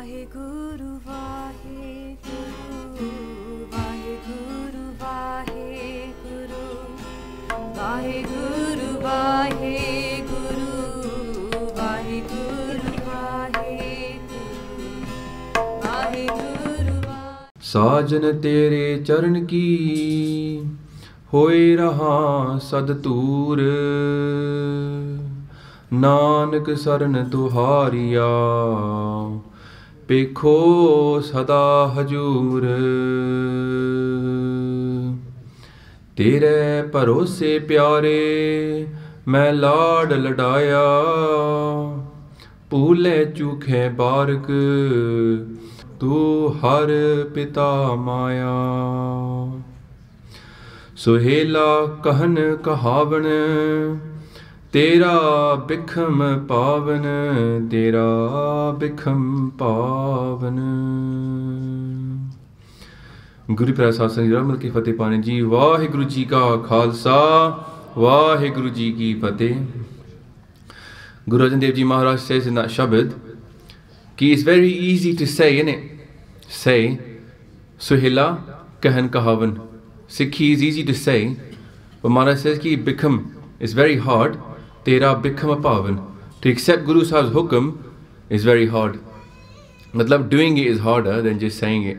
Vaheguru, Vaheguru, Vaheguru, Vaheguru, Vaheguru, Vaheguru, Vaheguru, Vaheguru, Vaheguru. साजन तेरे चरण की होए रहा सदतूर, नानक सरन तुहारिया पेखो सदा हजूर। तेरे भरोसे प्यारे मैं लाड लडाया, भूले चूखे बारक तू हर पिता माया। सुहेला कहन कहावन तेरा बिखम पावन, तेरा बिखम पावन। गुरु प्रसाद संग रहमत की फतेह पाने जी। वाहिगुरु जी का खालसा, वाहिगुरु जी की फतेह। Guru Arjan Dev Ji Maharaj says in that Shabad, कि it's very easy to say, innit? Say, Suhila kahan kahavan. Sikhi is easy to say, but Maharaj says कि become is very hard. Tera become a pavan. To accept Guru Sahib's hukam is very hard. Matlab doing it is harder than just saying it.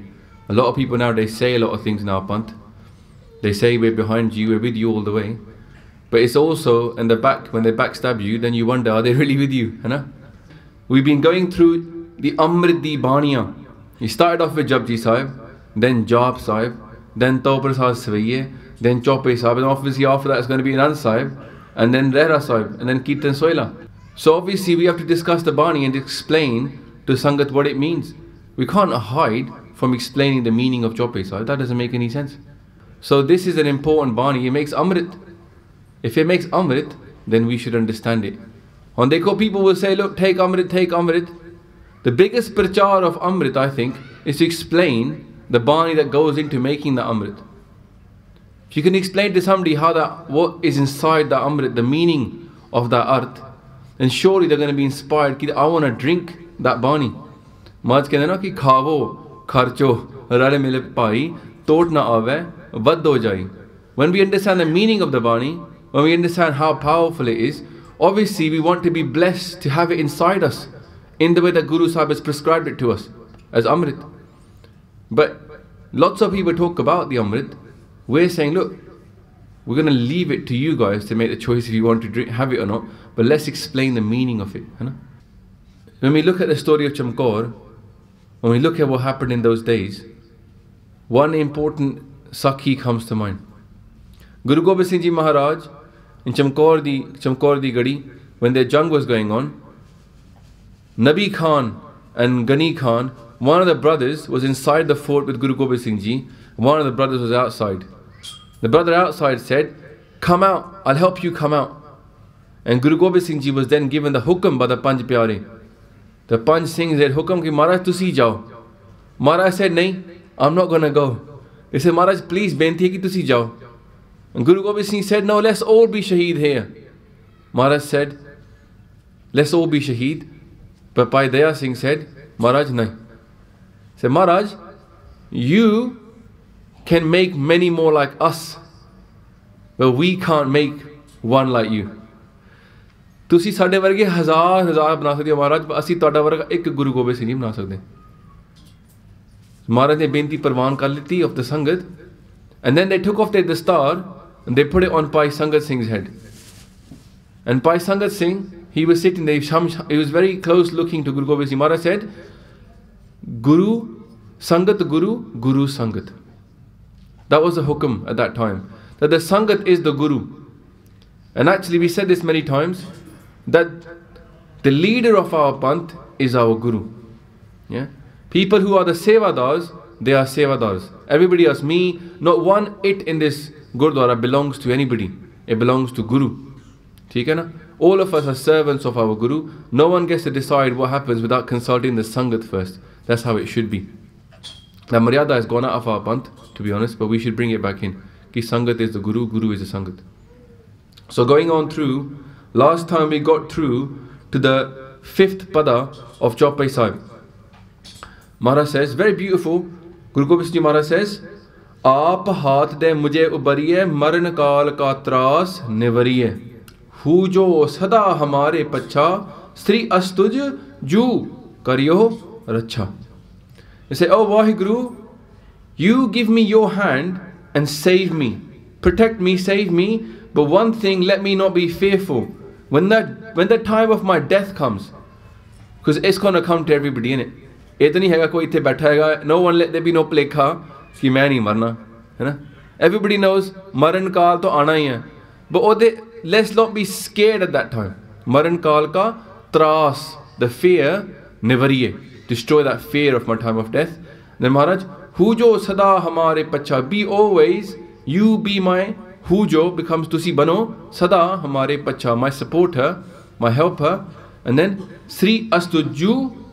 A lot of people nowadays say a lot of things in our panth. They say we're behind you, we're with you all the way. But it's also in the back, when they backstab you, then you wonder, are they really with you? Hai na? We've been going through the Amrit Di Baniya. He started off with Japji Sahib, then Jap Sahib, then Tawpar Sahib Savaiye, then Chope Sahib, and obviously after that it's going to be Anand Sahib, and then Rehra Sahib, and then Kirtan Soila. So obviously we have to discuss the Bani and explain to Sangat what it means. We can't hide from explaining the meaning of Chope Sahib. That doesn't make any sense. So this is an important Bani. It makes Amrit. If it makes Amrit, then we should understand it. On Dekho, people will say, look, take Amrit, take Amrit. The biggest prachar of Amrit, I think, is to explain the Bani that goes into making the Amrit. If you can explain to somebody how that, what is inside the Amrit, the meaning of that art, then surely they're going to be inspired. Ki, I want to drink that Bani. Maharaj kehte na ki khavo, kharcho, rale mile pai, tot na aave, vad ho jai. When we understand the meaning of the Bani, when we understand how powerful it is, obviously we want to be blessed to have it inside us in the way that Guru Sahib has prescribed it to us as Amrit. But lots of people talk about the Amrit. We're saying, look, we're going to leave it to you guys to make the choice if you want to drink, have it or not, but let's explain the meaning of it. When we look at the story of Chamkaur, when we look at what happened in those days, one important Sakhi comes to mind. Guru Gobind Singh Ji Maharaj in Chamkaur di Gadi, when their jung was going on, Nabi Khan and Ghani Khan, one of the brothers was inside the fort with Guru Gobind Singh Ji, one of the brothers was outside. The brother outside said, come out, I'll help you come out. And Guru Gobind Singh Ji was then given the hukam by the Panj Pyare. The Panj Singh said, hukam ki Maharaj tusi jao. Maharaj said, nahi, I'm not going to go. He said, Maharaj, please, benti hai ki tusi jao. And Guru Gobind Singh said, no, let's all be shaheed here. Maharaj said, let's all be shaheed. But Bhai Daya Singh said, Maharaj, nahi. He said, Maharaj, you can make many more like us, but we can't make one like you. तुसी साढ़े वर्गे हजार बना सकते हो महाराज, असी तुहाडा वर्गा एक गुरु गोबिंद सिंह नहीं बना सकते. Maharaj ने बेनती परवान कर ली of the Sangat, and then they took off their dastar and they put it on Bhai Sangat Singh's head. And Bhai Sangat Singh, he was sitting there, he was very close looking to Guru Gobind Singh. Maharaj said, Guru, Sangat Guru, Guru Sangat. That was the hukam at that time, that the Sangat is the Guru. And actually we said this many times, that the leader of our panth is our Guru. Yeah? People who are the Sevadars, they are Sevadars. Everybody else, me, not one it in this Gurdwara belongs to anybody. It belongs to Guru. ठीक है ना? All of us are servants of our Guru. No one gets to decide what happens without consulting the Sangat first. That's how it should be. The Maryada has gone out of our panth, to be honest, but we should bring it back in. Ki Sangat is the Guru, Guru is the Sangat. So going on through, last time we got through to the 5th pada of Chopai Sahib. Maharaj says, very beautiful. Guru Gobind Singh Ji Maharaj says, आप हाथ दे मुझे उबरिए मरण काल का त्रास निवरिए who जो सदा हमारे पच्छा श्री अस्तुज जू करियो रच्छा. They say, oh Vaheguru, you give me your hand and save me, protect me, save me, but one thing, let me not be fearful when the time of my death comes, because it's going to come to everybody, innit? ਇਹ ਤਾਂ ਨਹੀਂ ਹੈਗਾ ਕੋਈ ਇੱਥੇ ਬੈਠਾ ਹੈਗਾ, no one let there be no ਭੁਲੇਖਾ ਕਿ ਮੈਂ ਨਹੀਂ ਮਰਨਾ, ਹੈ ਨਾ? Everybody knows ਮਰਨ ਕਾਲ ਤਾਂ ਆਣਾ ਹੀ ਹੈ, but ਉਹਦੇ let's not be scared at that time. ਮਰਨ ਕਾਲ ਕਾ ਤਰਾਸ, the fear ਨਿਵਰੀਏ, destroy that fear of my time of death. Then Maharaj, who jo sada hamare pacha, be always, you be my hujo, becomes tusi bano sada hamare pacha, my supporter, my helper. And then Sri Astuju,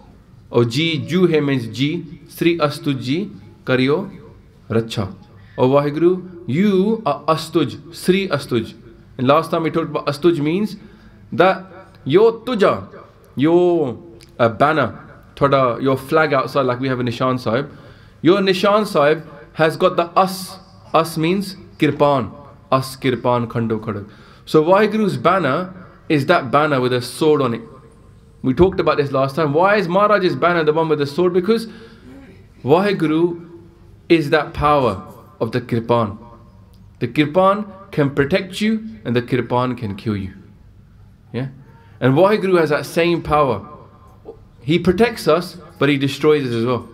or Ji, Ju he means Ji, Sri Astuji kariyo racha. Oh Vaheguru, you are Astuj, Sri Astuj. And last time we talked about Astuj means that your tuja, your banner, your flag outside, like we have a Nishan Sahib, your Nishan Sahib has got the As. As means Kirpan. As Kirpan Khando Khadak. So Vaheguru's banner is that banner with a sword on it. We talked about this last time. Why is Maharaj's banner the one with the sword? Because Vaheguru is that power of the Kirpan. The Kirpan can protect you and the Kirpan can kill you. Yeah? And Vaheguru has that same power. He protects us, but he destroys us as well.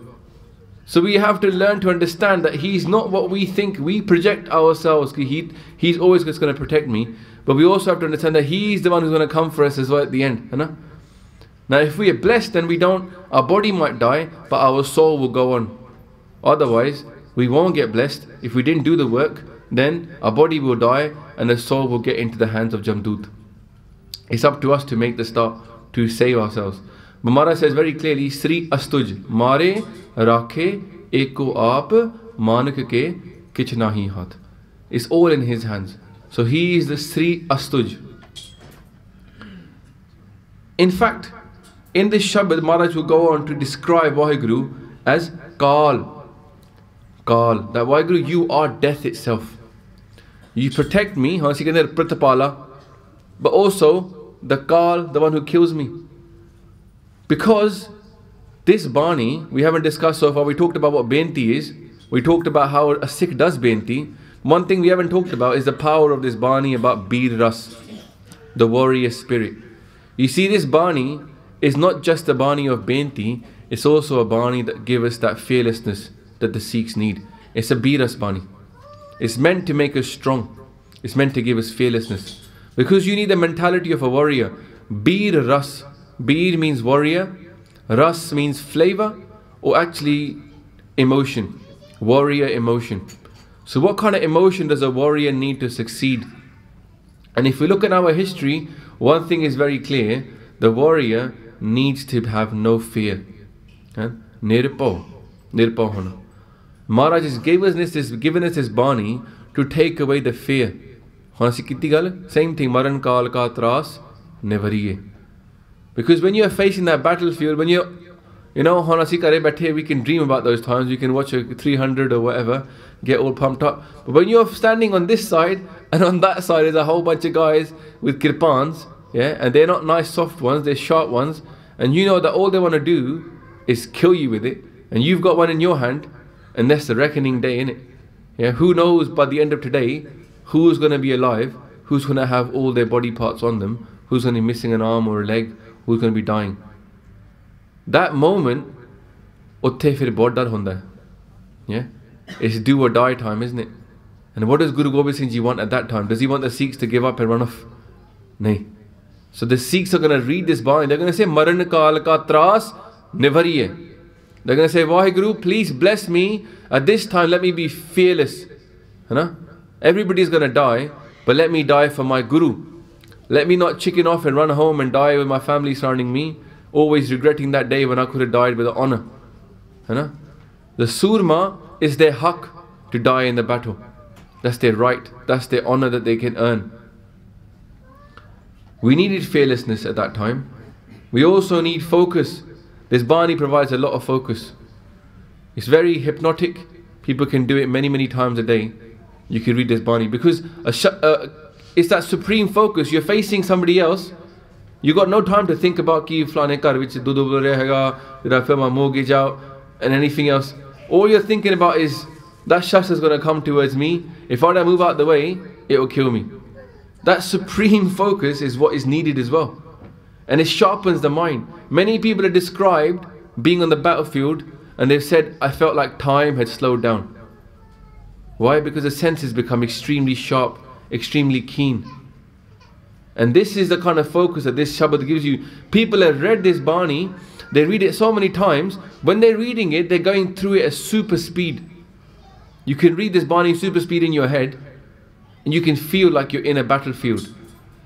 So we have to learn to understand that he's not what we think. We project ourselves. He's always just going to protect me. But we also have to understand that he's the one who's going to come for us as well at the end. You know? Now if we are blessed, then we don't, our body might die, but our soul will go on. Otherwise, we won't get blessed. If we didn't do the work, then our body will die and the soul will get into the hands of Jamdut. It's up to us to make the start, to save ourselves. But Maharaj says very clearly, Sri Astuj, Mare Rakhe Eko Aap Manak Ke Kich Nahi Hath. It's all in his hands. So he is the Sri Astuj. In fact, in this Shabad, Maharaj will go on to describe Vaheguru as Kal. Kal. That Vaheguru, you are death itself. You protect me, but also the Kal, the one who kills me. Because this Bani, we haven't discussed so far, we talked about what Benti is, we talked about how a Sikh does Benti. One thing we haven't talked about is the power of this Bani about Bir Ras, the warrior spirit. You see, this Bani is not just a Bani of Benti, it's also a Bani that gives us that fearlessness that the Sikhs need. It's a Bir Ras Bani. It's meant to make us strong. It's meant to give us fearlessness. Because you need the mentality of a warrior. Bir Ras. Bir means warrior, Ras means flavor, or actually emotion, warrior emotion. So what kind of emotion does a warrior need to succeed? And if we look at our history, one thing is very clear, the warrior needs to have no fear. Nirpo hona. Maharaj has given us this Bani to take away the fear. Same thing, Maran Kal Ka Tras Nevariye. Because when you're facing that battlefield, when you're, we can dream about those times, we can watch a 300 or whatever, get all pumped up. But when you're standing on this side, and on that side is a whole bunch of guys with kirpans, yeah, and they're not nice soft ones, they're sharp ones, and you know that all they want to do is kill you with it, and you've got one in your hand, and that's the reckoning day, innit? Yeah, who knows by the end of today, who's going to be alive, who's going to have all their body parts on them, who's going to be missing an arm or a leg, who's going to be dying. That moment, utte fir bahut dar honda hai. Yeah? It's do or die time, isn't it? And what does Guru Gobind Singh Ji want at that time? Does he want the Sikhs to give up and run off? No. So the Sikhs are going to read this Bani. They're going to say, Maran Kal Ka Tras Nivariye. They're going to say, Vaheguru, please bless me. At this time, let me be fearless. Everybody's going to die, but let me die for my Guru. Let me not chicken off and run home and die with my family surrounding me, always regretting that day when I could have died with honor. The Surma is their haq to die in the battle. That's their right. That's their honor that they can earn. We needed fearlessness at that time. We also need focus. This Bani provides a lot of focus. It's very hypnotic. People can do it many times a day. You can read this Bani because it's that supreme focus. You're facing somebody else. You got no time to think about ki flane kar vich do rahega, did I fill my mortgage out and anything else. All you're thinking about is that shakhs is going to come towards me. If I don't move out the way, it will kill me. That supreme focus is what is needed as well. And it sharpens the mind. Many people are described being on the battlefield and they've said, I felt like time had slowed down. Why? Because the senses become extremely sharp, extremely keen. And this is the kind of focus that this Shabad gives you. People have read this Bani, they read it so many times. When they're reading it, they're going through it at super speed. You can read this Bani super speed in your head and you can feel like you're in a battlefield.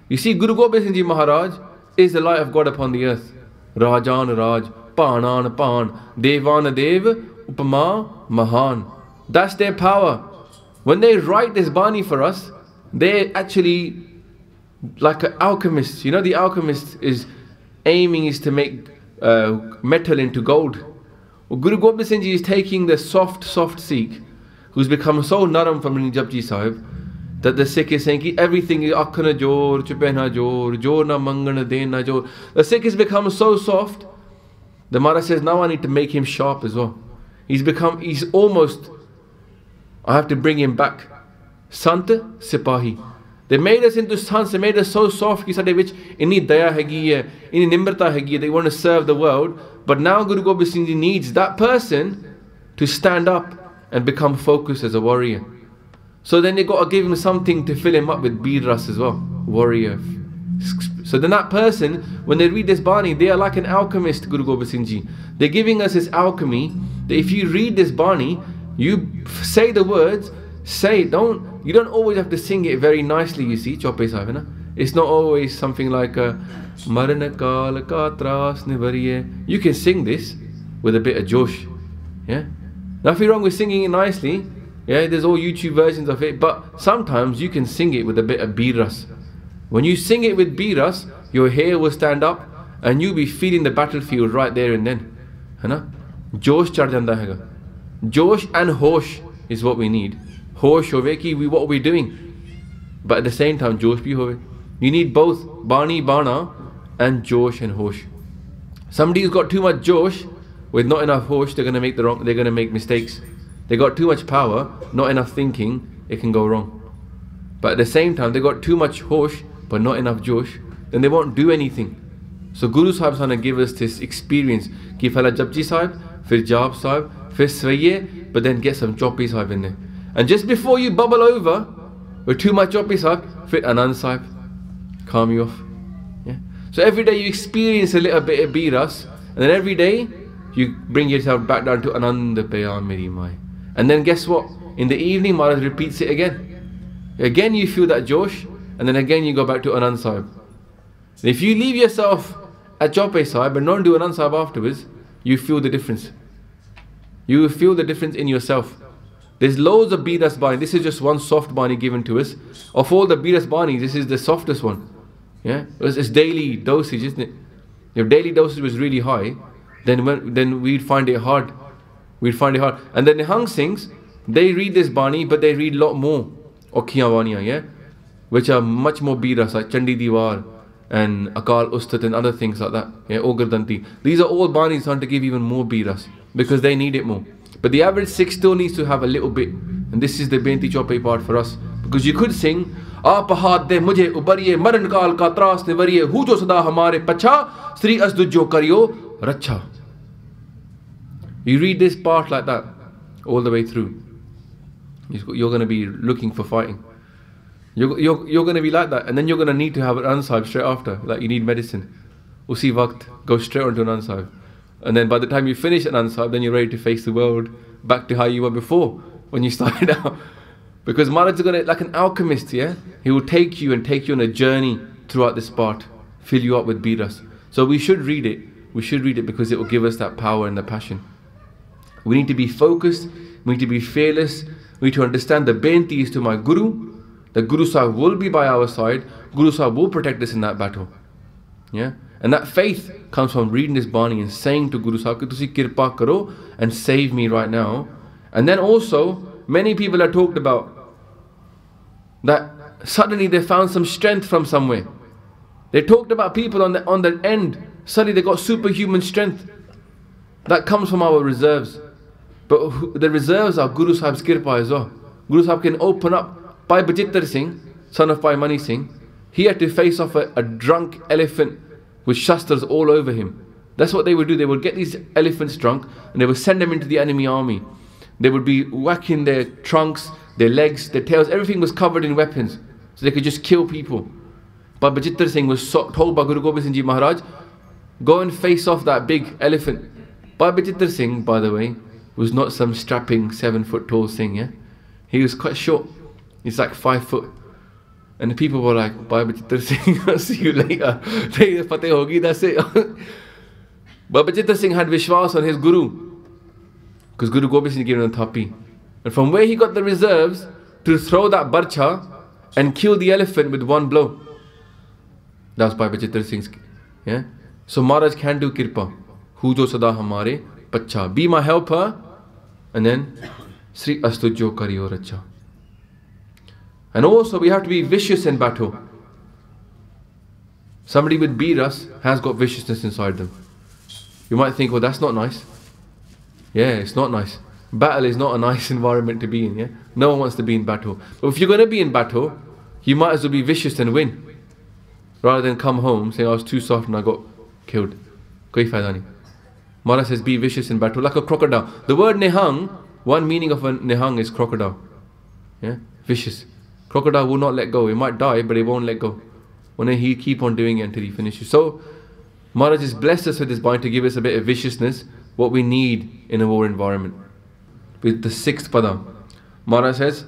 You see, Guru Gobind Singh Ji Maharaj is the light of God upon the earth. Rajan Raj, Panan Pan, Devan Dev, Upama Mahan. That's their power. When they write this Bani for us, they're actually like an alchemist. You know, the alchemist is aiming is to make metal into gold. Well, Guru Gobind Singh Ji is taking the soft Sikh who's become so naram from Japji Sahib that the Sikh is saying ki everything is akhna jor, chupena jor na mangana dena jor. The Sikh has become so soft. The Maharaj says, now I need to make him sharp as well. He's almost, I have to bring him back. Sant Sipahi. They made us into sons, they made us so soft, which inni daya hegi hai, inni nimrata hegi hai, they want to serve the world. But now Guru Gobind Singh Ji needs that person to stand up and become focused as a warrior. So then they got to give him something to fill him up with beer ras as well, warrior. So then that person, when they read this Bani, they are like an alchemist, Guru Gobind Singh Ji. They're giving us this alchemy, that if you read this Bani, you say the words, you don't always have to sing it very nicely, you see, Chope Sahib, na? It's not always something like Marana Kal Ka Tras Nivariye. You can sing this with a bit of Josh. Yeah? Nothing wrong with singing it nicely. Yeah, there's all YouTube versions of it, but sometimes you can sing it with a bit of biras. When you sing it with biras, your hair will stand up and you'll be feeling the battlefield right there and then. Hai na? Josh chad janda haiga. Josh and hosh is what we need. Hosh hove ki what we're doing. But at the same time, Josh bhi hove. You need both Bani Bana and Josh and hosh. Somebody who's got too much Josh with not enough hosh, they're gonna make mistakes. They got too much power, not enough thinking, it can go wrong. But at the same time, they got too much hosh, but not enough Josh, then they won't do anything. So Guru Sahib is going to give us this experience. Ki phala Japji Sahib, fir Jap Sahib, fir Swaiye, but then get some Chopi Sahib in there. And just before you bubble over with too much Chopi Sahib, fir Anand Sahib, calm you off. Yeah? So every day you experience a little bit of Biras, and then every day you bring yourself back down to Anand Paya Meri Mai. And then guess what? In the evening, Maharaj repeats it again. Again you feel that Josh, and then again you go back to Anand Sahib. And if you leave yourself at Chope Sahib and don't do Anand Sahib afterwards, you feel the difference. You will feel the difference in yourself. There's loads of Biras Bani. This is just one soft Bani given to us. Of all the Biras Banis, this is the softest one. Yeah, it's daily dosage, isn't it? If daily dosage was really high, then we'd find it hard. We'd find it hard. And then the Nihang Singhs, they read this Bani, but they read a lot more Okhiyan Waniyan, yeah? Which are much more Biras, like Chandi Diwar and Akal Ustat and other things like that. Yeah, Ogardanti. These are all Banis trying to give even more Biras because they need it more. But the average Sikh still needs to have a little bit. And this is the Benti Chope part for us. Because you could sing, Aap haat de mujhe ubariye, maran kaal ka tras nivariye, hu jo sada hamare pacha, Sri Asdu jo kariyo racha. You read this part like that all the way through. You're going to be looking for fighting. You're going to be like that, and then you're going to need to have an Anand Sahib straight after, like you need medicine. Usi waqt, go straight onto an Anand Sahib. And then by the time you finish an Anand Sahib, then you're ready to face the world back to how you were before when you started out. Because Maharaj is going to, like an alchemist, yeah? He will take you on a journey throughout this part, fill you up with biras. So we should read it. We should read it because it will give us that power and the passion. We need to be focused, we need to be fearless, we need to understand the benti is to my Guru, the Guru Sahib will be by our side, Guru Sahib will protect us in that battle. Yeah? And that faith comes from reading this Bani and saying to Guru Sahib, Tusi kirpa karo and save me right now. And then also, many people are talked about that suddenly they found some strength from somewhere. They talked about people on the end, suddenly they got superhuman strength. That comes from our reserves. But the reserves are Guru Sahib's kirpa as well. Guru Sahib can open up. Bhai Bachittar Singh, son of Bhai Mani Singh, he had to face off a drunk elephant with shastras all over him. That's what they would do. They would get these elephants drunk and they would send them into the enemy army. They would be whacking their trunks, their legs, their tails, everything was covered in weapons. So they could just kill people. But Bachittar Singh was told by Guru Gobind Singh Ji Maharaj, go and face off that big elephant. Bhai Bachittar Singh, by the way, was not some strapping 7-foot tall Singh, yeah? He was quite short. He's like 5 foot. And the people were like, Bhai Bachittar Singh, I'll see you later. Fateh hogi, that's it. But Bachittar Singh had Vishwas on his Guru. Because Guru Gobind Singh gave him a thapi. And from where he got the reserves to throw that barcha and kill the elephant with one blow. That's Bhai Bachittar Singh's. Yeah? So Maharaj can do kirpa. Hujo sada hamare pacha. Be my helper. And then Sri Astujo kariyo racha. And also we have to be vicious in battle. Somebody with biras has got viciousness inside them. You might think, well, that's not nice. Yeah, it's not nice. Battle is not a nice environment to be in, yeah? No one wants to be in battle. But if you're going to be in battle, you might as well be vicious and win. Rather than come home saying, I was too soft and I got killed. Koi fayda nahi. Maharaj says, be vicious in battle, like a crocodile. The word nihang, one meaning of a nihang is crocodile. Yeah, vicious. Crocodile will not let go. It might die, but it won't let go. When he keep on doing it until he finishes. So, Maharaj has blessed us with this Bani to give us a bit of viciousness, what we need in a war environment. With the 6th pada, Maharaj says,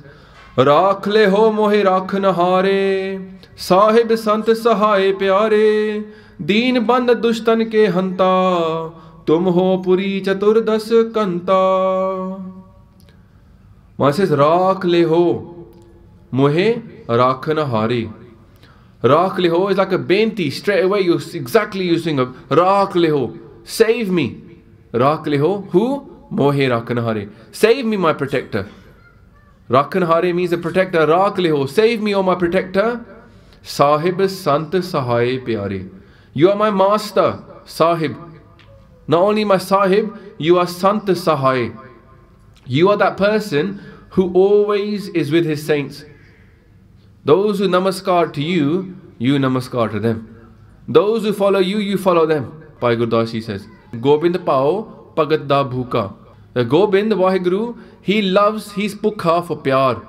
Rakh le ho mohe rakh nahare, Sahib sant sahaye pyare, Deen band dushtan ke hanta, Tum ho puri chaturdas kanta. Maharaj says, Rakh le ho mohe rakh nahare. Rakh leho is like a benti. Straight away you're exactly using a Rakh leho. Save me. Rakh leho. Who? Mohe rakhanhare. Save me, my protector. Rakhanhare means a protector. Rakh leho. Save me, O my protector. Sahib sant sahaye pyare. You are my master, Sahib. Not only my Sahib, you are Sant Sahaye. You are that person who always is with his saints. Those who namaskar to you, you namaskar to them. Those who follow you, you follow them. Bhai Gurdas Ji says, Gobind pao pagat da bhuka. The Gobind, the Vaheguru, he loves, he's pukha for pyar.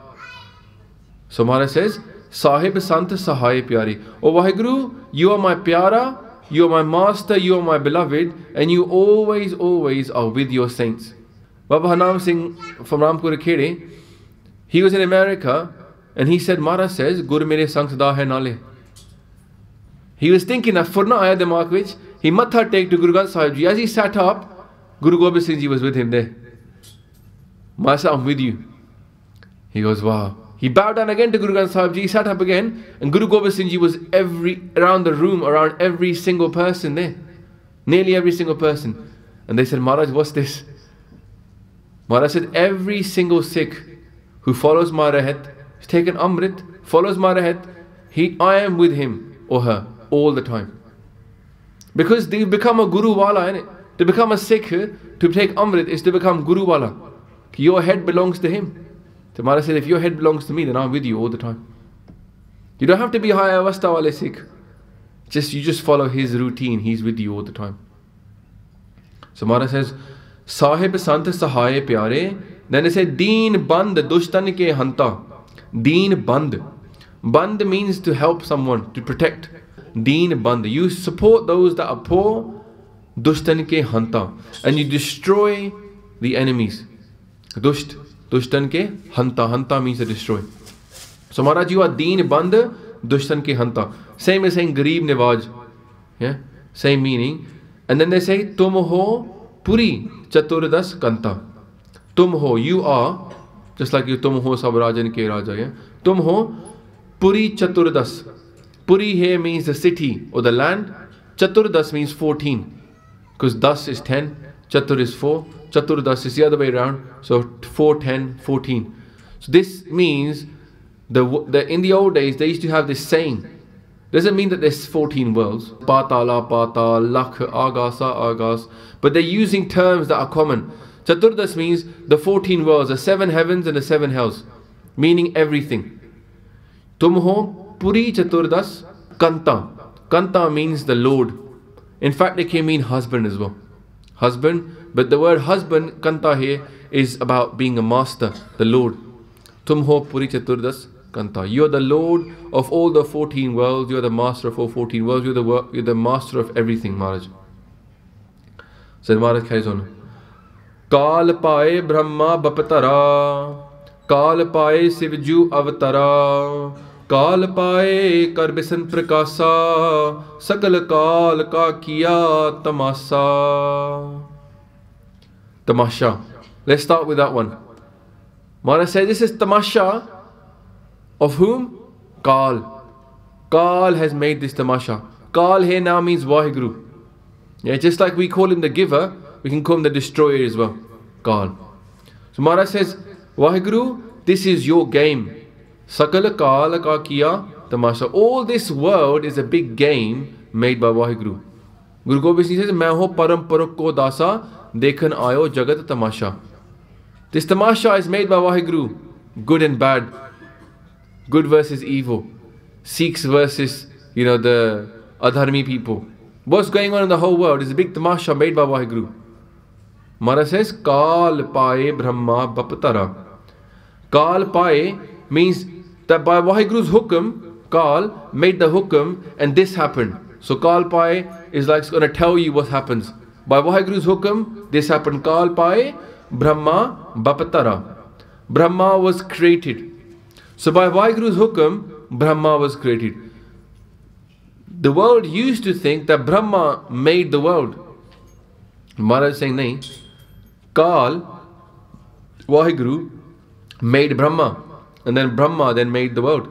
So Maharaj says, Sahib Sant Sahaye Pyari. O Vaheguru, you are my pyara, you are my master, you are my beloved, and you always, always are with your saints. Baba Hanam Singh from Rampur Khede, he was in America, and he said, Maharaj says, Guru mere sang sada hai nale. He was thinking that furna aaya dimag vich, he matha take to Guru Granth Sahib Ji. As he sat up, Guru Gobind Singh Ji was with him there. Maharaj said, I'm with you. He goes, wow. He bowed down again to Guru Granth Sahib Ji, he sat up again, and Guru Gobind Singh Ji was around the room, around every single person there. Nearly every single person. And they said, Maharaj, what's this? Maharaj said, every single Sikh who follows my Rahat, has taken Amrit, follows my Rahat, I am with him or her all the time. Because they become a Guru Wala, innit? To become a Sikh, to take Amrit is to become Guru Wala. Your head belongs to him. So Maharaj said, if your head belongs to me, then I'm with you all the time. You don't have to be high avastha wale Sikh. You just follow his routine, he's with you all the time. So Maharaj says, Sahib Sant Sahaye Pyare. Then they say, Deen Band Dushtan Ke Hanta. Deen Band. Band means to help someone, to protect. Deen Band. You support those that are poor. Dushtan Ke Hanta. And you destroy the enemies. Dusht. Dushtan Ke Hanta. Hanta means to destroy. So Maharaj, you are Deen Band Dushtan Ke Hanta. Same as saying Gareeb Nawaz. Yeah? Same meaning. And then they say, Tum ho Puri Chaturdas Kanta. Tum ho, you are, just like you Tum ho Sab Rajan Ke Raja. Yeah? Tum ho Puri Chaturdas. Puri here means the city or the land. Chaturdas means 14. Because das is 10, Chatur is 4, Chaturdas is the other way around. So 4, 10, 14. So this means in the old days they used to have this saying. Doesn't mean that there's 14 worlds. Patala, Patal, Lakh, Agasa, Agas. But they're using terms that are common. Chaturdas means the 14 worlds, the 7 heavens and the 7 hells. Meaning everything. Tum ho puri chaturdas kanta. Kanta means the Lord. In fact, it can mean husband as well. Husband. But the word husband, kanta here, is about being a master, the Lord. Tum ho puri chaturdas kanta. You're the Lord of all the 14 worlds. You're the master of all 14 worlds. You're the master of everything, Maharaj. So Maharaj carries on. Kal pae Brahma bapatara. Kal pae Sivju avatara. Kal pae kar bisan prakasa. Sakal kal ka kiya tamasa. Tamasha. Let's start with that one. Maharaj says this is tamasha. Of whom? Kal. Kal has made this tamasha. Kal here now means Vaheguru. Yeah, just like we call him the giver, we can call him the destroyer as well. Kal. So Maharaj says, Vaheguru, this is your game. Sakala Kal ka kiya tamasha. All this world is a big game made by Vaheguru. Guru Gobind Singh says, Main ho param parak ko dasa, dekhan ayo jagat tamasha. This tamasha is made by Vaheguru. Good and bad. Good versus evil. Sikhs versus, the adharmi people. What's going on in the whole world is a big tamasha made by Vaheguru. Maharaj says, Kal pae Brahma bapatara. Kal pae means that by Vaheguru's hukum, Kal made the hukum and this happened. So Kal pae is like going to tell you what happens. By Vaheguru's hukum, this happened. Kal pae Brahma bapatara. Brahma was created. So by Vaheguru's hukum, Brahma was created. The world used to think that Brahma made the world. Maharaj is saying, nahin. Kal, Vaheguru, made Brahma. And then Brahma then made the world.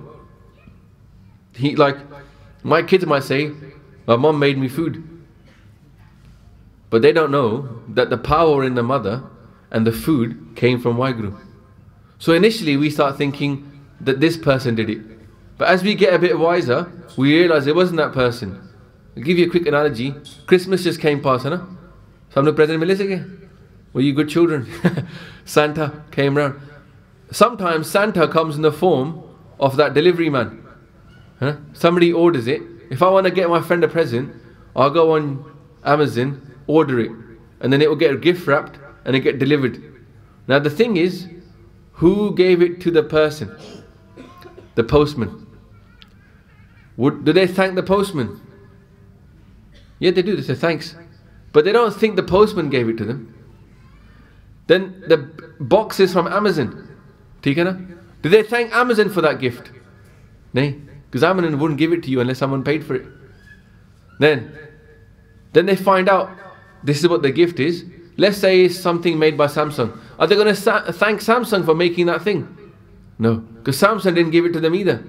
My kids might say, my mom made me food. But they don't know that the power in the mother and the food came from Vaheguru. So initially we start thinking that this person did it. But as we get a bit wiser, we realize it wasn't that person. I'll give you a quick analogy. Christmas just came past, hai na? Samne present mile se ke? Were you good children? Santa came around. Sometimes Santa comes in the form of that delivery man. Huh? Somebody orders it. If I want to get my friend a present, I'll go on Amazon, order it. And then it will get gift wrapped and it get delivered. Now the thing is, who gave it to the person? The postman. Do they thank the postman? Yeah, they do. They say thanks. But they don't think the postman gave it to them. Then the box is from Amazon. Theek hai na? Do they thank Amazon for that gift? No. Because Amazon wouldn't give it to you unless someone paid for it. Then they find out this is what the gift is. Let's say it's something made by Samsung. Are they going to thank Samsung for making that thing? No. Because Samsung didn't give it to them either.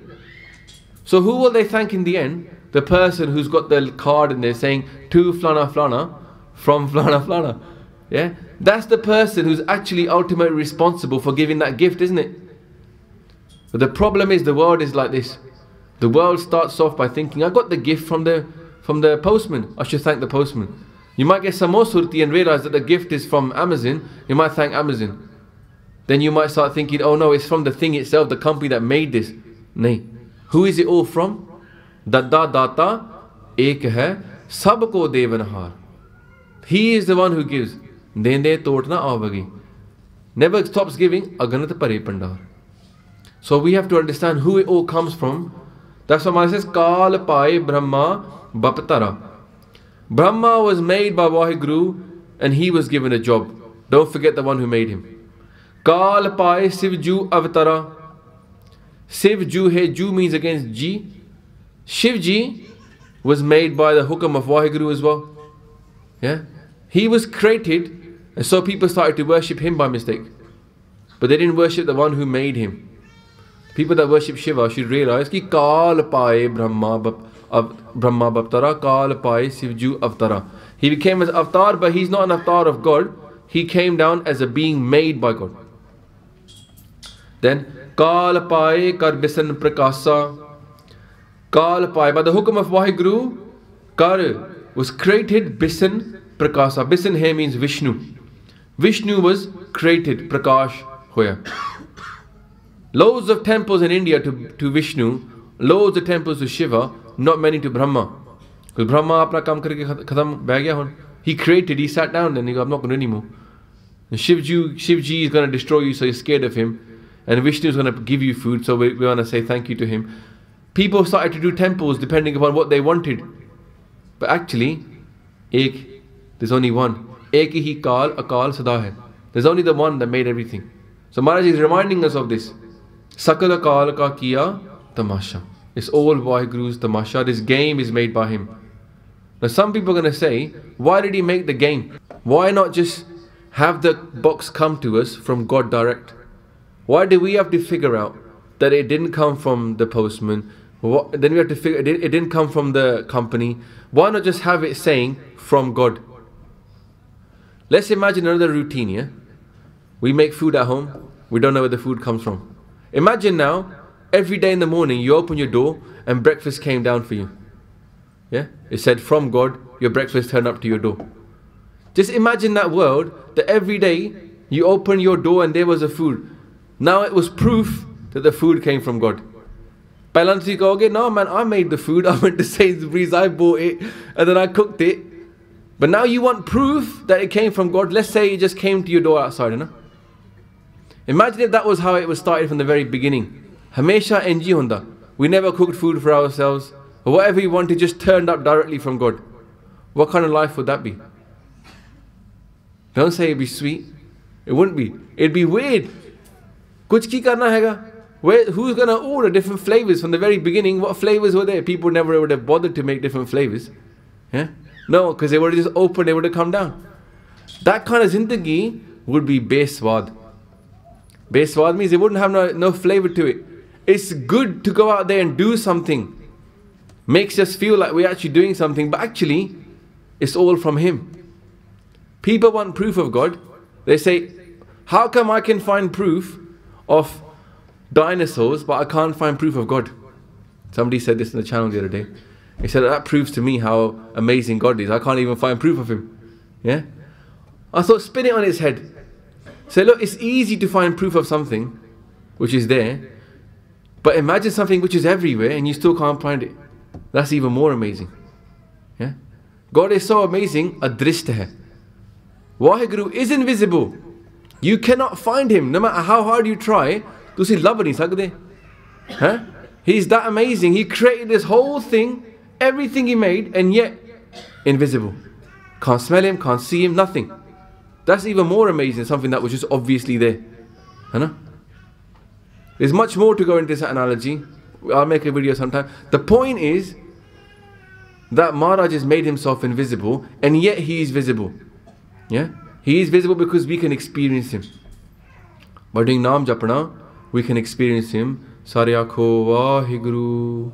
So who will they thank in the end? The person who's got the card and they're saying, to Flana Flana, from Flana Flana. Yeah? That's the person who's actually ultimately responsible for giving that gift, isn't it? But the problem is the world is like this. The world starts off by thinking, I got the gift from the postman. I should thank the postman. You might get some more surti and realize that the gift is from Amazon. You might thank Amazon. Then you might start thinking, oh no, it's from the thing itself, the company that made this. Nahi. Who is it all from? Dada Data Ek hai, Sabko Devanhar. He is the one who gives. Dende Totna Avagi. Never stops giving. Aganat Pare Pandar. So we have to understand who it all comes from. That's why Maharaj says, Kal Pai Brahma Bapatara. Brahma was made by Vaheguru and he was given a job. Don't forget the one who made him. Kal Pai Sivju Avatara. Sivju hai, Ju means against Ji. Shivji was made by the hukam of Vaheguru as well. Yeah? He was created and so people started to worship him by mistake. But they didn't worship the one who made him. People that worship Shiva should realize ki Kal Pae Brahma Brahma Baptara, Kal Pai Sivju Avtara. He became as avatar, but he's not an avatar of God. He came down as a being made by God. Then Kal Pai Kar Bisan Prakasa. Kal Pai, by the hukum of Waheguru, Kar was created Bisan Prakasa. Bisan here means Vishnu. Vishnu was created, Prakash hoya. Loads of temples in India to Vishnu, loads of temples to Shiva, not many to Brahma. Because Brahma apna kam karke khatam beh gaya hun. He created, he sat down and he goes, I'm not going to do anymore. And Shivji is going to destroy you, so you're scared of him. And Vishnu is going to give you food, so we want to say thank you to him. People started to do temples depending upon what they wanted. But actually, there's only one. Ek hi Kal, Akal Sada hai. There's only the one that made everything. So Maharaj is reminding us of this. Sakal Akal ka kiya tamasha. It's all Waheguru's tamasha. This game is made by him. Now some people are going to say, why did he make the game? Why not just have the box come to us from God direct? Why do we have to figure out that it didn't come from the postman? Then we have to figure it didn't come from the company. Why not just have it saying from God? Let's imagine another routine, yeah? We make food at home. We don't know where the food comes from. Imagine now, every day in the morning, you open your door and breakfast came down for you. Yeah? It said from God, your breakfast turned up to your door. Just imagine that world, that every day you open your door and there was a food. Now it was proof that the food came from God. Palansi kahoge, no man, I made the food. I went to Sainsbury's, I bought it, and then I cooked it. But now you want proof that it came from God. Let's say it just came to your door outside, you know? Imagine if that was how it was started from the very beginning. Hamesha enji hunda. We never cooked food for ourselves. Or whatever we wanted just turned up directly from God. What kind of life would that be? Don't say it'd be sweet. It wouldn't be. It'd be weird. Kuch ki karna haiga? Who's going to order different flavors from the very beginning? What flavors were there? People never would have bothered to make different flavors. Yeah? No, because they would have just opened, they would have come down. That kind of zindagi would be beswad. Beswad means it wouldn't have no flavor to it. It's good to go out there and do something. Makes us feel like we're actually doing something, but actually, it's all from Him. People want proof of God. They say, how come I can find proof of dinosaurs, but I can't find proof of God? Somebody said this in the channel the other day. He said, that proves to me how amazing God is. I can't even find proof of Him. Yeah? I thought, spin it on its head. Say, look, it's easy to find proof of something which is there, but imagine something which is everywhere and you still can't find it. That's even more amazing. Yeah? God is so amazing, adrishta hai. Waheguru is invisible. You cannot find Him. No matter how hard you try, tusi lab nahi sakde. Huh? He's that amazing. He created this whole thing, everything He made, and yet invisible. Can't smell Him, can't see Him, nothing. That's even more amazing, something that was just obviously there. Huh? There's much more to go into this analogy. I'll make a video sometime. The point is that Maharaj has made Himself invisible, and yet He is visible. Yeah? He is visible because we can experience Him. By doing Naam Japana, we can experience Him. Sare aakho Waheguru,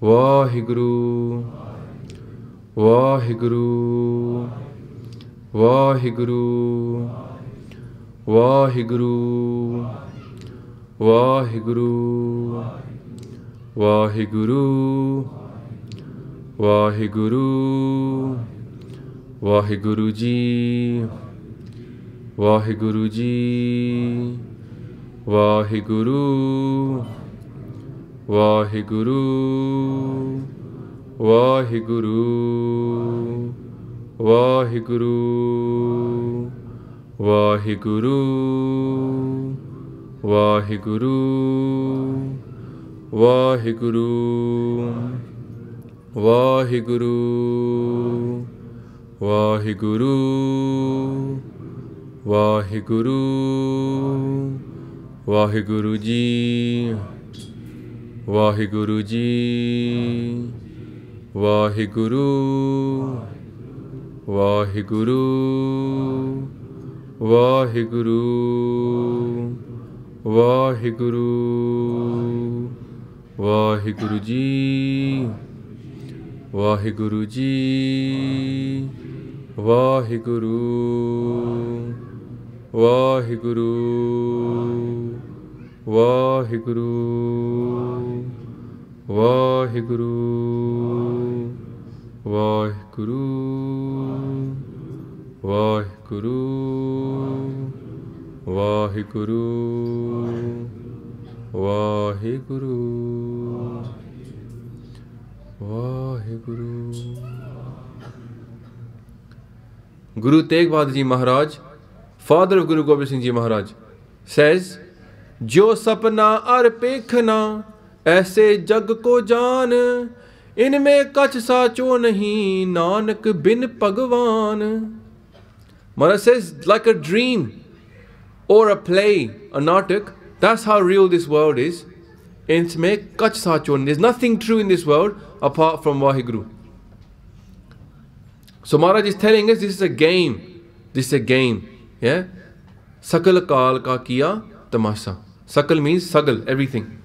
Waheguru, Waheguru, Waheguru, Waheguru, Waheguru, Waheguru, Waheguru, Waheguru Ji, Waheguru Ji, Waheguru, Waheguru, Waheguru, Waheguru, Waheguru, Waheguru, Waheguru, Waheguru, Waheguru, Waheguru, Waheguru Ji, Waheguru Ji, Waheguru, Waheguru, Waheguru, Waheguru, Vaheguru Ji, Vaheguru Ji, Vaheguru, Vaheguru, Vaheguru, Vaheguru, Vaheguru, Vaheguru, Vaheguru, Vaheguru, Vaheguru. Guru Tegh Bahadur Ji Maharaj, father of Guru Gobind Singh Ji Maharaj, says, Jo sapna ar pekhna, aise jag ko jaan, inme kach sacho nahi, nanak bin Bhagwan. Maharaj says, like a dream or a play, a natak, that's how real this world is. Inme kach sacho, there's nothing true in this world apart from Vaheguru. So Maharaj is telling us this is a game. This is a game. Yeah? Sakal Kal Ka Kiya Tamasha. Sakal means Sagal, everything.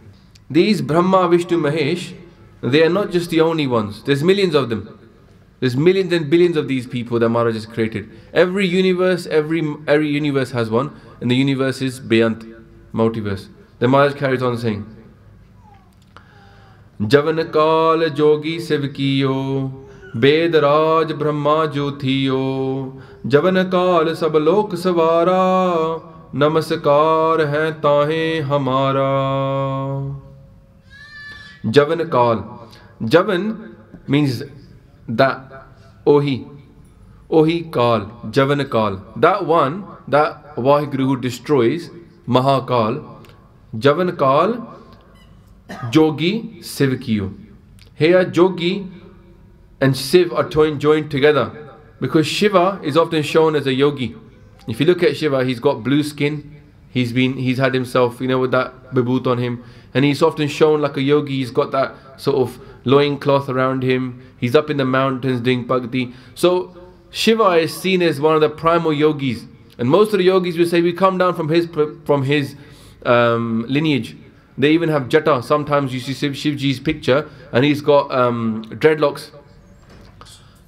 These Brahma, Vishnu, Mahesh, they are not just the only ones. There's millions of them. There's millions and billions of these people that Maharaj has created. Every universe universe has one, and the universe is Beyant, multiverse. Then Maharaj carries on saying, Javan Kal Jogi Sevkiyo, Ved Raj Brahma Jyothiyo, Javan Kal Sab Lok Savara, Namaskar Hai Tahe Hamara. Javan Kal. Javan means that, Ohi. Ohi Kal, Javan Kal. That one, that Vaheguru who destroys, Mahakal. Javan Kal, Jogi Sevkiyo. Here Jogi and Shiv are joined together because Shiva is often shown as a yogi. If you look at Shiva, he's got blue skin, he's had himself, with that vibhut on him, and he's often shown like a yogi. He's got that sort of loin cloth around him, he's up in the mountains doing bhakti. So Shiva is seen as one of the primal yogis, and most of the yogis will say we come down from his lineage. They even have jata. Sometimes you see Shivji's picture and he's got dreadlocks.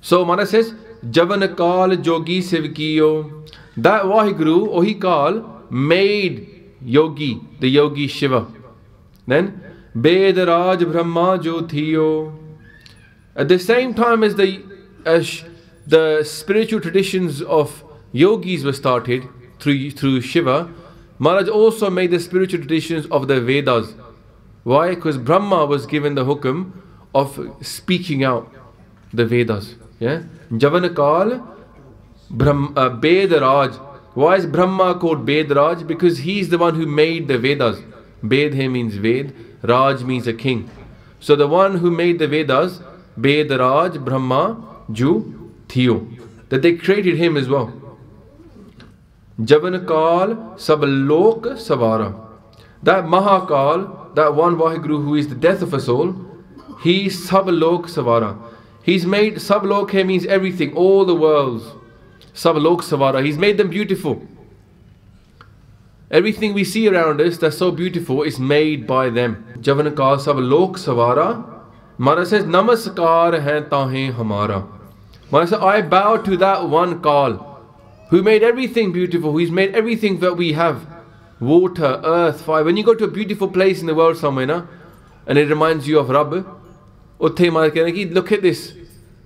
So Maharaj says, Javan Kal Jogi Sevkiyo. That Vaheguru, Ohi Kal, made yogi, the yogi Shiva. Then, Ved Raj Brahma Jyothiyo. At the same time as the spiritual traditions of yogis were started through Shiva, Maharaj also made the spiritual traditions of the Vedas. Why? Because Brahma was given the hukum of speaking out the Vedas. Yeah? Javan Kal Ved Raj. Why is Brahma called Ved Raj? Because he's the one who made the Vedas. Ved means Ved, Raj means a king. So the one who made the Vedas, Ved Raj Brahma Jyothiyo, that they created him as well. Javan Kal Sab Lok Savara. That Mahakal, that one Vaheguru who is the death of a soul, he's Sab Lok Savara. He's made, Sablok means everything, all the worlds. Sablok Savara, he's made them beautiful. Everything we see around us that's so beautiful is made by them. Javan Kal Sablok Savara. Maharaj says, Namaskar Hai Tahe Hamara. Maharaj says, I bow to that one Kal who made everything beautiful, who's made everything that we have. Water, earth, fire. When you go to a beautiful place in the world somewhere, and it reminds you of Rabb, look at this.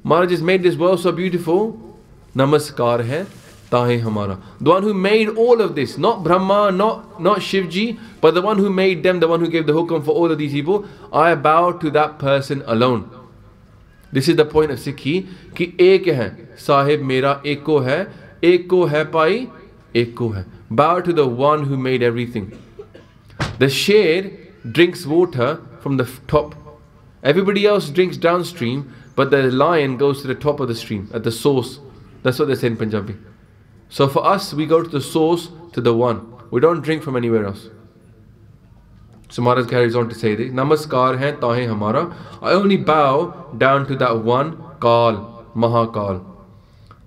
Maharaj has made this world so beautiful. Namaskar hai tahe hamara. The one who made all of this, not Brahma, not Shivji, but the one who made them, the one who gave the hukum for all of these people. I bow to that person alone. This is the point of Sikhi, ki ek hai, Sahib mera eko hai pai, eko hai. Bow to the one who made everything. The sher drinks water from the top. Everybody else drinks downstream, but the lion goes to the top of the stream, at the source. That's what they say in Punjabi. So for us, we go to the source, to the one. We don't drink from anywhere else. So Maharaj carries on to say this, Namaskar hai tahe hamara. I only bow down to that one Kal, Mahakal.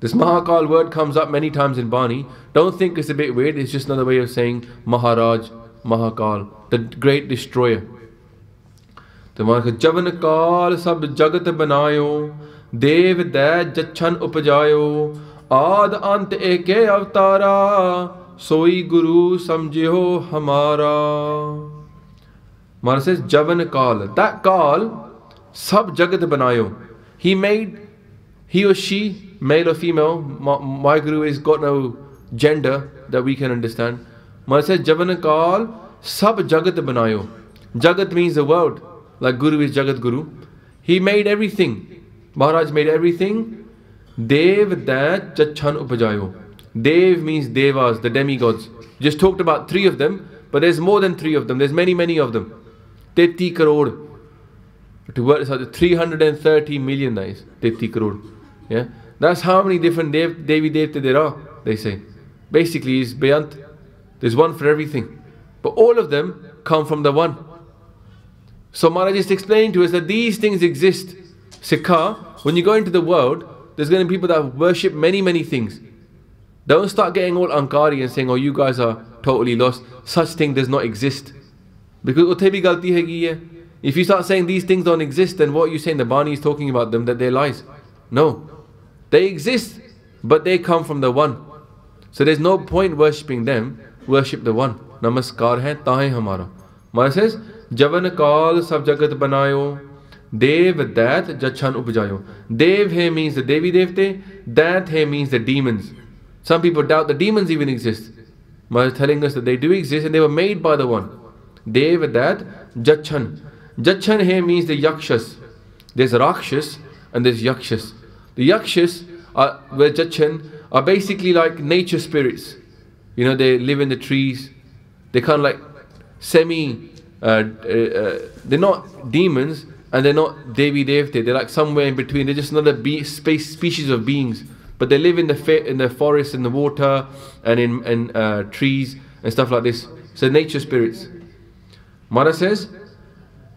This Mahakal word comes up many times in Bani. Don't think it's a bit weird, it's just another way of saying Maharaj, Mahakal, the great destroyer. तो मान जवन काल सब जगत बनायो, देव दैत जच्छन उपजायो, आद अंत एके अवतारा, सोई गुरु समझियो हमारा. Maharaj says Javan Kal. That Kal, sab jagat banayo. He made, he or she, male or female, my Guru has got no gender that we can understand. Maharaj says Javan Kal, sab jagat banayo. Jagat means the world, like Guru is Jagat Guru. He made everything. Maharaj made everything. Dev Dat Jachan Upajayo. Dev means Devas, the demigods. Just talked about 3 of them, but there's more than 3 of them. There's many of them. 33 crore. To work this out, 330 million, that is 33 crore. Yeah, that's how many different Devi Devta there are, they say. Basically, is Bayant. There's one for everything. But all of them come from the one. So Maharaj is explaining to us that these things exist. Sikha, when you go into the world, there's going to be people that worship many things. Don't start getting all ankari and saying, oh, you guys are totally lost. Such thing does not exist. Because utte bhi galti hai hai. If you start saying these things don't exist, then what are you saying? The Bani is talking about them, that they're lies. No. They exist, but they come from the one. So there's no point worshipping them. Worship the one. Namaskar hai, tahe hamara. Maharaj says, Javan Kal sab jagat banayo, Dev Dat Jachan Upjayo. Dev here means the Devi Devte, Dat here means the demons. Some people doubt the demons even exist. Maharaj is telling us that they do exist and they were made by the one. Dev Dat Jachan. Jachan here means the Yakshas. There's Rakshas and there's Yakshas. The Yakshas are, where Jachan, are basically like nature spirits. You know, they live in the trees. They're kind of like they're not demons and they're not Devi Devte. They're like somewhere in between. They're just another species of beings. But they live in the forest, in the water, and in trees and stuff like this. So nature spirits. Maharaj says,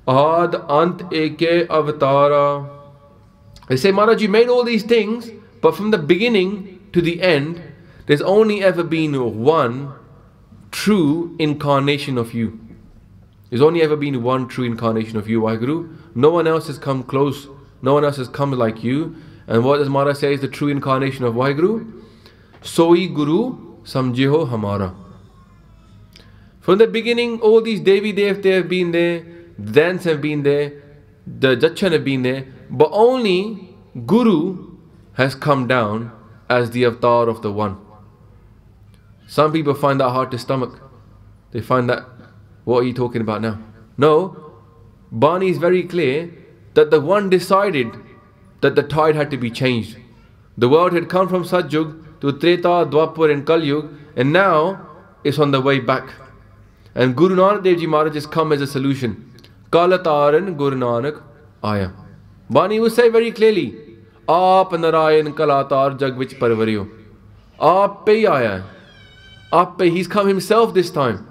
Ad Ant Eke Avatara. They say, Maharaj, you made all these things, but from the beginning to the end, there's only ever been one true incarnation of you. There's only ever been one true incarnation of you, Waheguru. No one else has come close. No one else has come like you. And what does Maharaj say is the true incarnation of Waheguru? Soi Guru Samjiho Hamara. From the beginning, all these Devi Devte have been there, Dance have been there, the Jachan have been there, but only Guru has come down as the avatar of the one. Some people find that hard to stomach. They find that, what are you talking about now? No, Bani is very clear that the one decided that the tide had to be changed. The world had come from Satyug to Treta, Dwapar and Kalyug, and now it's on the way back. And Guru Nanak Dev Ji Maharaj has come as a solution. Kalataran Guru Nanak Aya. Bani will say very clearly, Aap Narayan Kalatar Jag Vich Parvariyo. Aap pe aaya. Aap pe, he's come himself this time.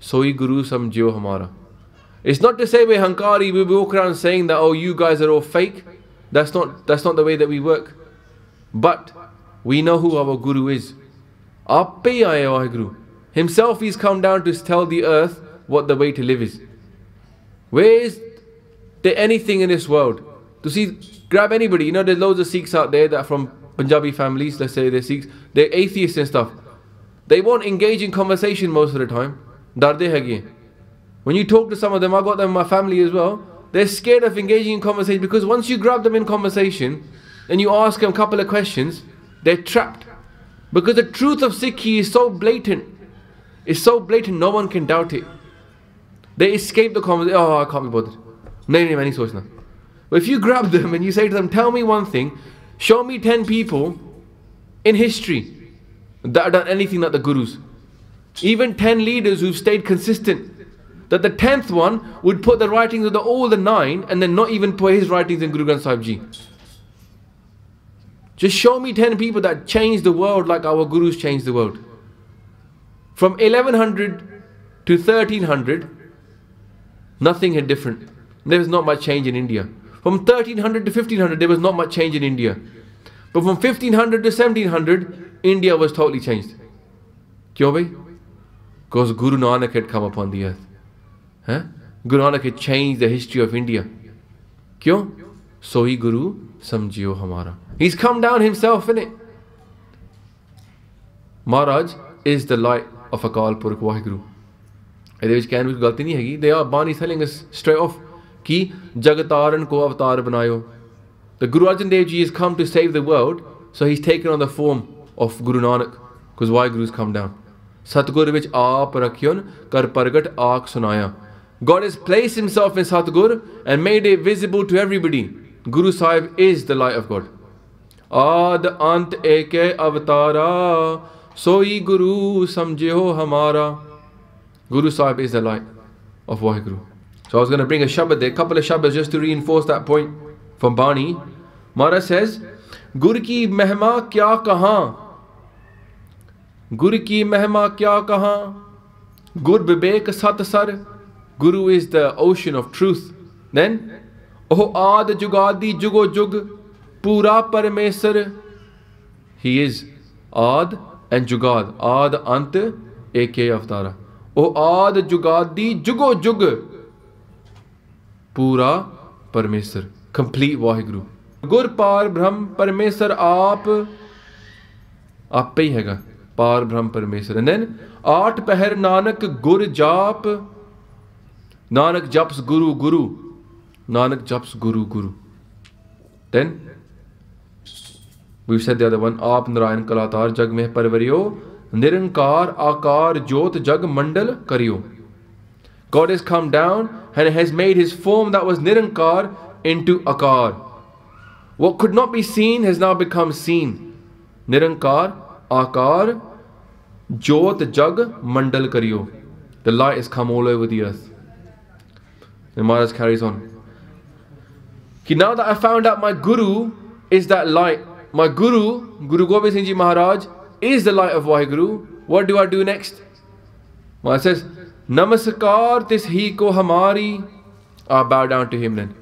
Soi Guru Samjio Hamara. It's not to say we're Hankari, we walk around saying that, oh, you guys are all fake. That's not the way that we work. But we know who our Guru is. Aap pe aaya Waheguru. Himself he's come down to tell the earth what the way to live is. Where is there anything in this world? To see, grab anybody. You know, there's loads of Sikhs out there that are from Punjabi families, let's say they're Sikhs. They're atheists and stuff. They won't engage in conversation most of the time. Darde hagi. When you talk to some of them, I got them in my family as well. They're scared of engaging in conversation because once you grab them in conversation and you ask them a couple of questions, they're trapped. Because the truth of Sikhi is so blatant. It's so blatant, no one can doubt it. They escape the conversation. Oh, I can't be bothered. No. But if you grab them and you say to them, tell me one thing, show me 10 people in history that have done anything like the Gurus. Even 10 leaders who've stayed consistent. That the 10th one would put the writings of all the 9 and then not even put his writings in Guru Granth Sahib Ji. Just show me 10 people that changed the world like our Gurus changed the world. From 1100 to 1300, nothing had different. There was not much change in India. From 1300 to 1500, there was not much change in India. But from 1500 to 1700, India was totally changed. Kyo bhai? Because Guru Nanak had come upon the earth. Huh? Guru Nanak had changed the history of India. Kyun? Sohi Guru samjhiyo hamara. He's come down himself, innit? Maharaj is the light of Akal Purkh Waheguru. They are Bani telling us straight off ki Jagataran ko avatar banayo. The Guru Arjan Dev Ji has come to save the world, so he's taken on the form of Guru Nanak, because Waheguru's come down. Satgur vich aap rakhyon kar pargat aak sunaya. God has placed himself in Satgur and made it visible to everybody. Guru Sahib is the light of God. Aad ant eke avatara, soi Guru samjhiyo hamara. Guru Sahib is the light of Waheguru. So I was going to bring a Shabad there, a couple of Shabads just to reinforce that point from Bani. Maharaj says, Gur ki mehma kya kahan? Gur ki mehma kya kahan? Gur bibek sat sar. Guru is the ocean of truth. Then, oh aad jugadi jugo jug, pura paramesar. He is Aad and Jugad. Aad ant eke avatara. Oh aad jugadi jugo jug, pura paramesar. Complete Waheguru. Gur par brahm paramesar aap hi hega. Par brahm paramesar. And then Aat pahar Nanak gur jap. Nanak japs Guru Guru. Nanak japs Guru Guru. Then we've said the other one. Aap Narayan Kalatar Jag meh parvariyo, Nirankar Akar Jot Jag Mandal Kariyo. God has come down and has made his form that was Nirankar into Akar. What could not be seen has now become seen. Nirankar Akar Jot Jag Mandal Kariyo. The light has come all over the earth. And Maharaj carries on. Ki now that I found out my Guru is that light, my Guru, Guru Gobind Singh Ji Maharaj, is the light of Waheguru, what do I do next? Maharaj says, Namaskar tis hi ko hamari. I bow down to him then.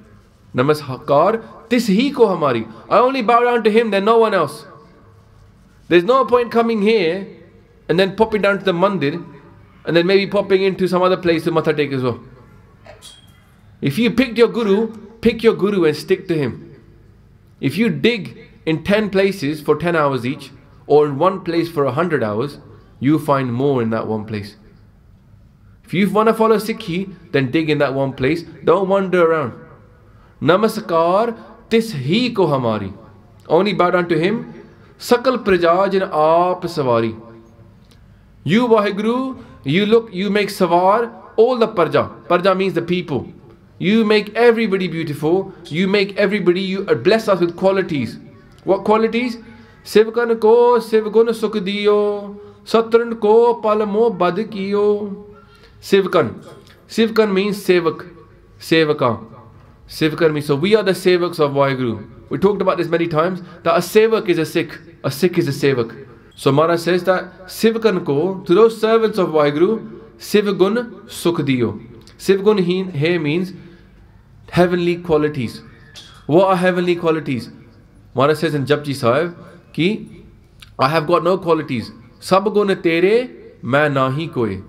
Namaskar tis hi ko hamari. I only bow down to him, then no one else. There's no point coming here and then popping down to the mandir and then maybe popping into some other place to matha take as well. If you pick your Guru and stick to him. If you dig in 10 places for 10 hours each, or in one place for 100 hours, you find more in that one place. If you want to follow Sikhi, then dig in that one place. Don't wander around. Namaskar tis hi ko hamari. Only bow down to him. Sakal praja jin aap savari. You Waheguru, you make savar all the parja. Parja means the people. You make everybody beautiful. You make everybody, you bless us with qualities. What qualities? Sivkan ko sivgun sukh diyo, satran ko palmo bad kiyo. Sivkan. Sivkan means sevak. Sevaka. Sivkan means, so we are the sevaks of Waheguru. We talked about this many times, that a sevak is a sikh is a sevak. So Maharaj says that Sivkan ko, to those servants of Waheguru, Sivgun sukh diyo. Sivgun here means heavenly qualities. What are heavenly qualities? Maharaj says in Japji Sahib ki I have got no qualities. Sab gun tere main nahi koi.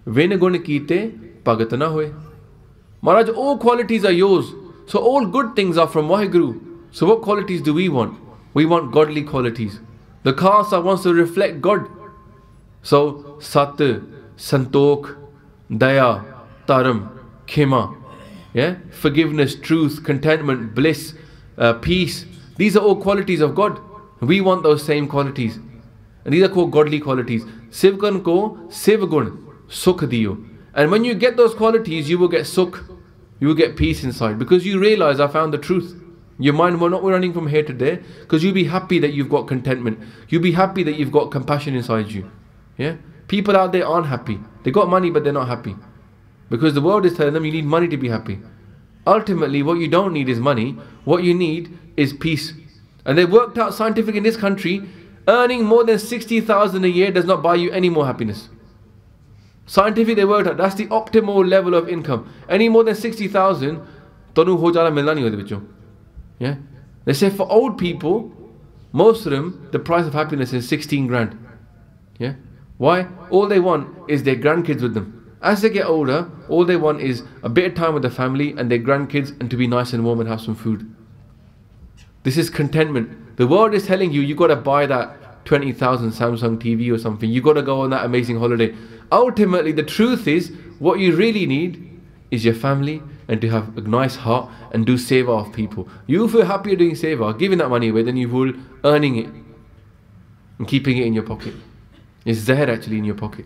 Vin gun kite pagat na hoye. Maharaj, all qualities are yours. So all good things are from Waheguru. So what qualities do we want? We want godly qualities. The Khalsa wants to reflect God. So Sat, Santokh, Daya, Taram, Khema, yeah, forgiveness, truth, contentment, bliss, peace. These are all qualities of God. We want those same qualities. And these are called godly qualities. Sivkan ko Sivgun Sukh diyo. And when you get those qualities, you will get sukh. You will get peace inside. Because you realize I found the truth. Your mind will not be running from here to there. Because you'll be happy that you've got contentment. You'll be happy that you've got compassion inside you. Yeah? People out there aren't happy. They got money but they're not happy. Because the world is telling them you need money to be happy. Ultimately, what you don't need is money. What you need is peace. And they worked out scientific in this country, earning more than 60,000 a year does not buy you any more happiness. Scientific, they worked out, that's the optimal level of income. Any more than 60,000, yeah? They say for old people, most of them, the price of happiness is 16 grand. Yeah? Why? All they want is their grandkids with them. As they get older, all they want is a bit of time with their family and their grandkids and to be nice and warm and have some food. This is contentment. The world is telling you, you got to buy that 20,000 Samsung TV or something. You got to go on that amazing holiday. Ultimately, the truth is, what you really need is your family and to have a nice heart and do seva of people. You feel happier doing seva, giving that money away, than you will earning it and keeping it in your pocket. It's zahar actually in your pocket.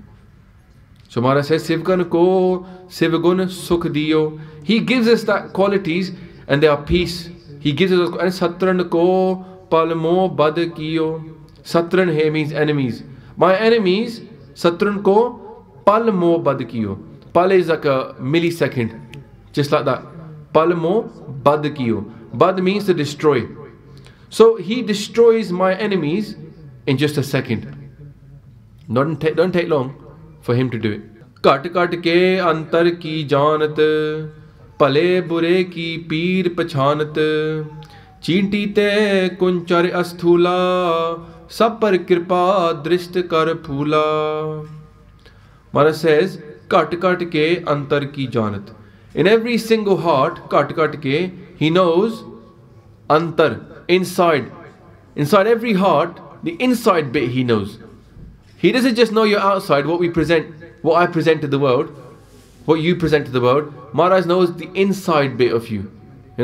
So Maharaj says, Sivgan ko Sivgun sukh diyo. He gives us that qualities and they are peace. He gives us, and Satran ko palmo bad kiyo. Satran here means enemies. My enemies, Satran ko palmo bad kiyo. Pal is like a millisecond. Just like that. Palmo bad kiyo. Bad means to destroy. So he destroys my enemies in just a second. Don't take long for him to do it. Kat kat ke antar ki janat, pale bure ki peer pachanat, chinti te kunchar asthula, sab par kripa drist kar phula. Maharaj says, kat kat ke antar ki janat. In every single heart, kat kat ke, he knows antar, inside. Inside every heart, the inside bit he knows. He doesn't just know your outside, what we present, what I present to the world, what you present to the world. Maharaj knows the inside bit of you.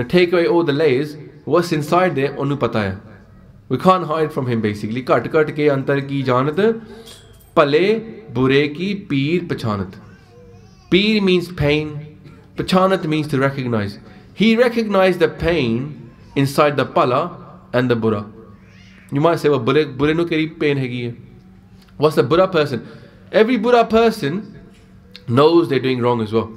Take away all the layers, what's inside there, onu pata hai. We can't hide from him basically. Kat kat ke antar ki janat, pale bure ki peer pachanat. Peer means pain, pachanat means to recognize. He recognized the pain inside the pala and the bura. You might say, well, bure nu keri pain hegi hai. What's the Buddha person? Every Buddha person knows they're doing wrong as well.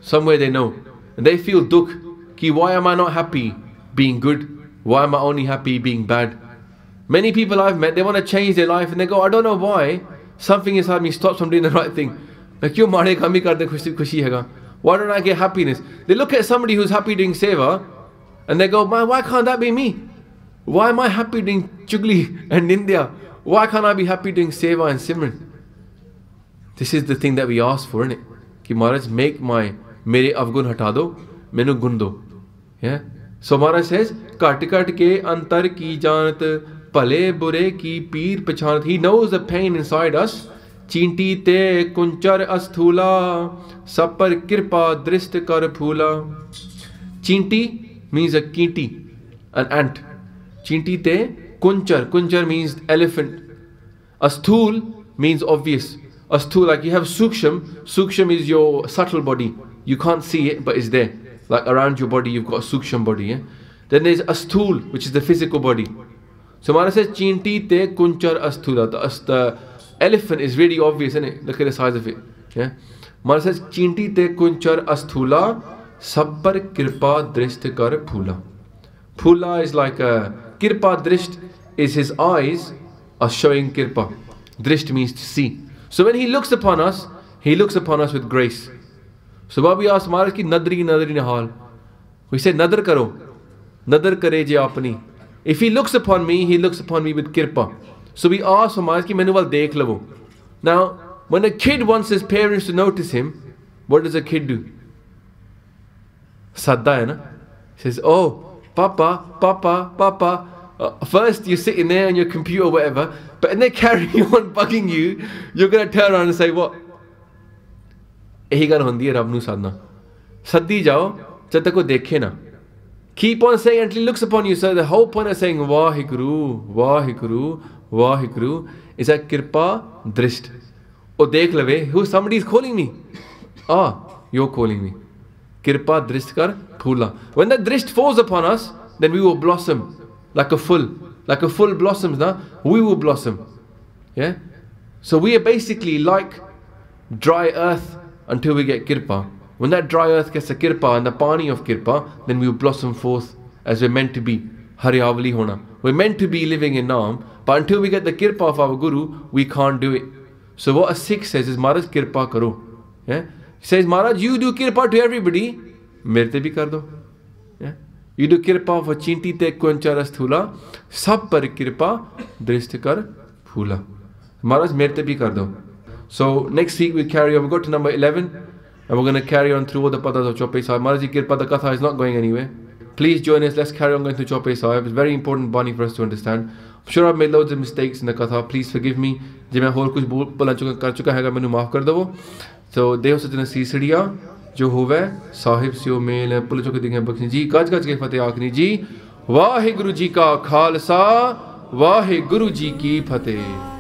Somewhere they know. And they feel dukh. Ki, why am I not happy being good? Why am I only happy being bad? Many people I've met, they want to change their life and they go, I don't know why. Something inside me stops from doing the right thing. Like, kyun mare kami karde khushi hega? Why don't I get happiness? They look at somebody who's happy doing seva and they go, man, why can't that be me? Why am I happy doing chugli and nindya? Why can't I be happy doing seva and simran? This is the thing that we ask for, isn't it? Ki Maharaj, make mere avgun hata do, menu gun do. Yeah? So Maharaj says, kat kat ke antar ki janat, pale bure ki peer pachanat. He knows the pain inside us. Chinti te kunchar asthula, sab par kirpa drist kar phula. Chinti means a kinti, an ant. Chinti te kunchar. Kunchar means elephant. Asthul means obvious. Asthul, like you have suksham. Suksham is your subtle body. You can't see it, but it's there. Like around your body, you've got a suksham body. Yeah? Then there's asthul, which is the physical body. So Maharaj says, Chinti te kunchar asthula. The elephant is really obvious, isn't it? Look at the size of it. Yeah? Maharaj says, Chinti te kunchar asthula, sab par kirpa drist kar phula. Phula is like a kirpa drist. Is his eyes are showing kirpa. Drisht means to see. So when he looks upon us with grace. So Babi asked Maharaj ki nadri nahal. We said nadar karo. Nadar kare je apni. If he looks upon me with kirpa. So we asked Maharaj ki mainu wal dekh lavo. Now, when a kid wants his parents to notice him, what does a kid do? Sadda hai na? He says, oh, papa, papa, papa. First you're sitting there on your computer or whatever, but and they're carrying on bugging you, you're going to turn around and say, what? Ehi gal hundi hai Rab nu sadna. Saddi jao, jab tak wo dekhe na. Keep on saying until he looks upon you. So the whole point of saying Vaheguru, Vaheguru, Vaheguru is that kirpa drisht. Oh, dekh lave, who somebody is calling me. Ah, you're calling me. Kirpa drisht kar phula. When that drisht falls upon us, then we will blossom. Like a full blossoms now, we will blossom. Yeah? So we are basically like dry earth until we get kirpa. When that dry earth gets the kirpa and the pani of kirpa, then we will blossom forth as we're meant to be. Haryavali hona. We're meant to be living in Naam, but until we get the kirpa of our Guru, we can't do it. So what a Sikh says is, Maharaj kirpa karo. Yeah? He says, Maharaj, you do kirpa to everybody, mere te bhi kar do. Yeah? You do kirpa for Chinti te kunchar asthula, sab par kirpa drist kar phula. Maharaj, mere te bhi kar do. So next week we carry on. We got to number 11, and we're going to carry on through all the padas of Chope Sahib. Maharaj Ji Kirpa, the Katha is not going anywhere. Please join us. Let's carry on going through Chope Sahib. It's very important Bani for us to understand. I'm sure I've made loads of mistakes in the Katha. Please forgive me. Je main aur kuch bola chuka hai, mainu maaf kar devo. So Dev Satna Sisriya जो होवे साहिब सियो mail पुल चुके दिखे बख्शी जी गज गज के फतेह आखनी जी वाहे गुरु जी का खालसा वाहे गुरु जी की फतेह।